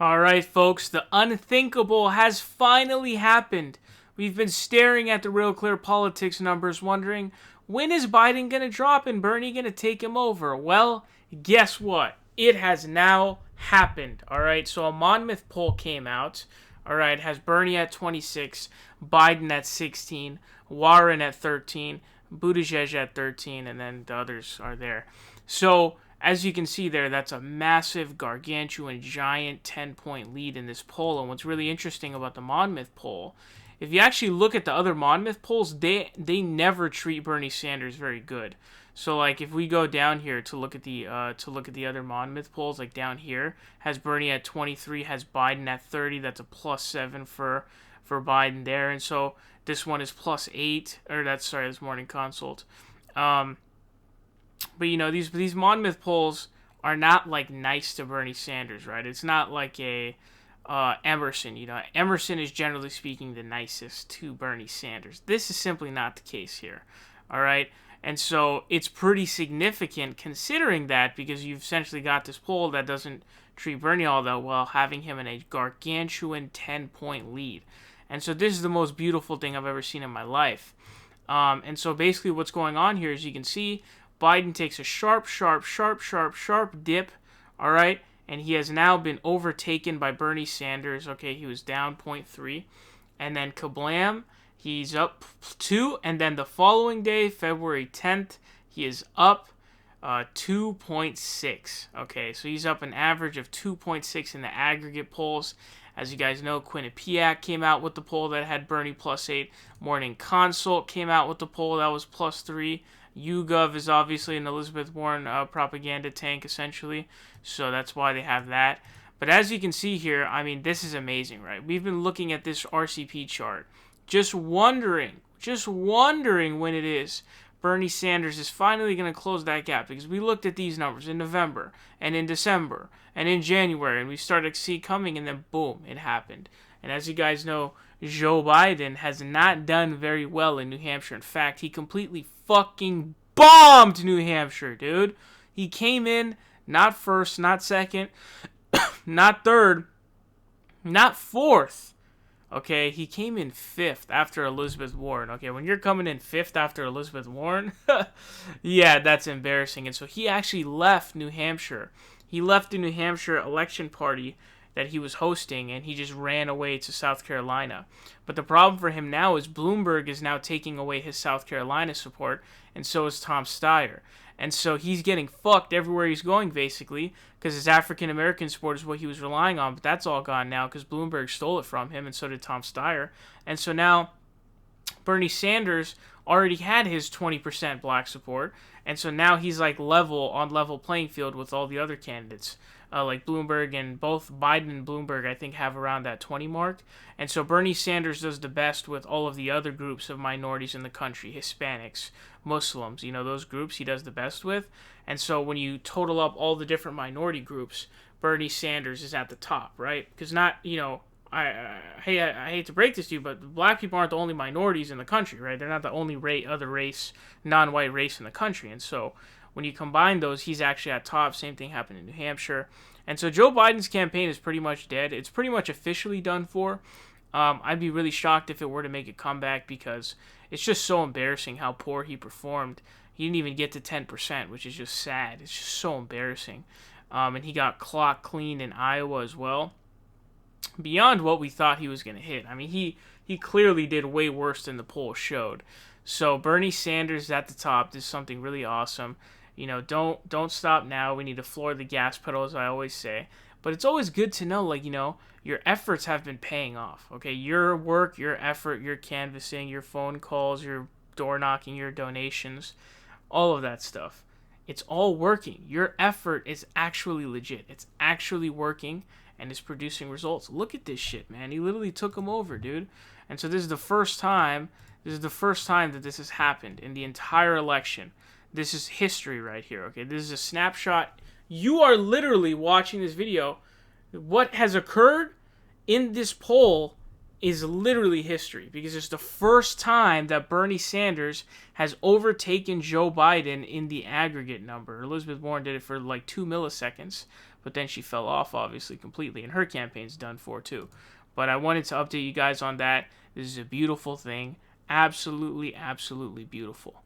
Alright, folks, the unthinkable has finally happened. We've been staring at the Real Clear Politics numbers, wondering, when is Biden gonna drop and Bernie gonna take him over? Well, guess what? It has now happened. Alright, so a Monmouth poll came out. Alright, has Bernie at 26, Biden at 16, Warren at 13, Buttigieg at 13, and then the others are there. So, as you can see there, that's a massive, gargantuan, giant 10-point lead in this poll. And what's really interesting about the Monmouth poll, if you actually look at the other Monmouth polls, they never treat Bernie Sanders very good. So, like, if we go down here to look at the other Monmouth polls, like down here, has Bernie at 23, has Biden at 30. That's a +7 for Biden there. And so this one is +8, or that's Morning Consult. But, you know, these Monmouth polls are not, like, nice to Bernie Sanders, right? It's not like a Emerson, you know. Emerson is, generally speaking, the nicest to Bernie Sanders. This is simply not the case here, all right? And so it's pretty significant considering that, because you've essentially got this poll that doesn't treat Bernie all that well, having him in a gargantuan 10-point lead. And so this is the most beautiful thing I've ever seen in my life. And so basically what's going on here is, you can see Biden takes a sharp dip, all right? And he has now been overtaken by Bernie Sanders. Okay, he was down 0.3. And then kablam, he's up 2. And then the following day, February 10th, he is up 2.6. Okay, so he's up an average of 2.6 in the aggregate polls. As you guys know, Quinnipiac came out with the poll that had Bernie +8. Morning Consult came out with the poll that was +3. YouGov is obviously an Elizabeth Warren propaganda tank, essentially. So that's why they have that. But as you can see here, I mean, this is amazing, right? We've been looking at this RCP chart, just wondering when it is Bernie Sanders is finally going to close that gap. Because we looked at these numbers in November, and in December, and in January, and we started to see it coming, and then boom, it happened. And as you guys know, Joe Biden has not done very well in New Hampshire. In fact, he completely fucking bombed New Hampshire, dude. He came in not first, not second, not third, not fourth. Okay, he came in 5th after Elizabeth Warren. Okay, when you're coming in 5th after Elizabeth Warren, yeah, that's embarrassing. And so he actually left New Hampshire. He left the New Hampshire election party that he was hosting, and he just ran away to South Carolina. But the problem for him now is Bloomberg is now taking away his South Carolina support, and so is Tom Steyer. And so he's getting fucked everywhere he's going, basically, because his African-American support is what he was relying on, but that's all gone now because Bloomberg stole it from him, and so did Tom Steyer. And so now Bernie Sanders already had his 20% black support, and so now he's like on level playing field with all the other candidates. Like Bloomberg, and both Biden and Bloomberg, I think, have around that 20 mark. And so Bernie Sanders does the best with all of the other groups of minorities in the country, Hispanics, Muslims, you know, those groups he does the best with. And so when you total up all the different minority groups, Bernie Sanders is at the top, right? Because not, you know, I hate to break this to you, but black people aren't the only minorities in the country, right? They're not the only other race, non-white race in the country. And so when you combine those, he's actually at top. Same thing happened in New Hampshire. And so Joe Biden's campaign is pretty much dead. It's pretty much officially done for. I'd be really shocked if it were to make a comeback, because it's just so embarrassing how poor he performed. He didn't even get to 10%, which is just sad. It's just so embarrassing. And he got clock cleaned in Iowa as well, beyond what we thought he was going to hit. I mean, he clearly did way worse than the poll showed. So Bernie Sanders at the top. This is something really awesome. You know, don't stop now. We need to floor the gas pedal, as I always say. But it's always good to know, like, you know, your efforts have been paying off. Okay, your work, your effort, your canvassing, your phone calls, your door knocking, your donations, all of that stuff. It's all working. Your effort is actually legit. It's actually working and is producing results. Look at this shit, man. He literally took him over, dude. And so this is the first time that this has happened in the entire election. This is history right here, okay? This is a snapshot. You are literally watching this video. What has occurred in this poll is literally history, because it's the first time that Bernie Sanders has overtaken Joe Biden in the aggregate number. Elizabeth Warren did it for like 2 milliseconds, but then she fell off, obviously, completely, and her campaign's done for, too. But I wanted to update you guys on that. This is a beautiful thing. Absolutely, absolutely beautiful.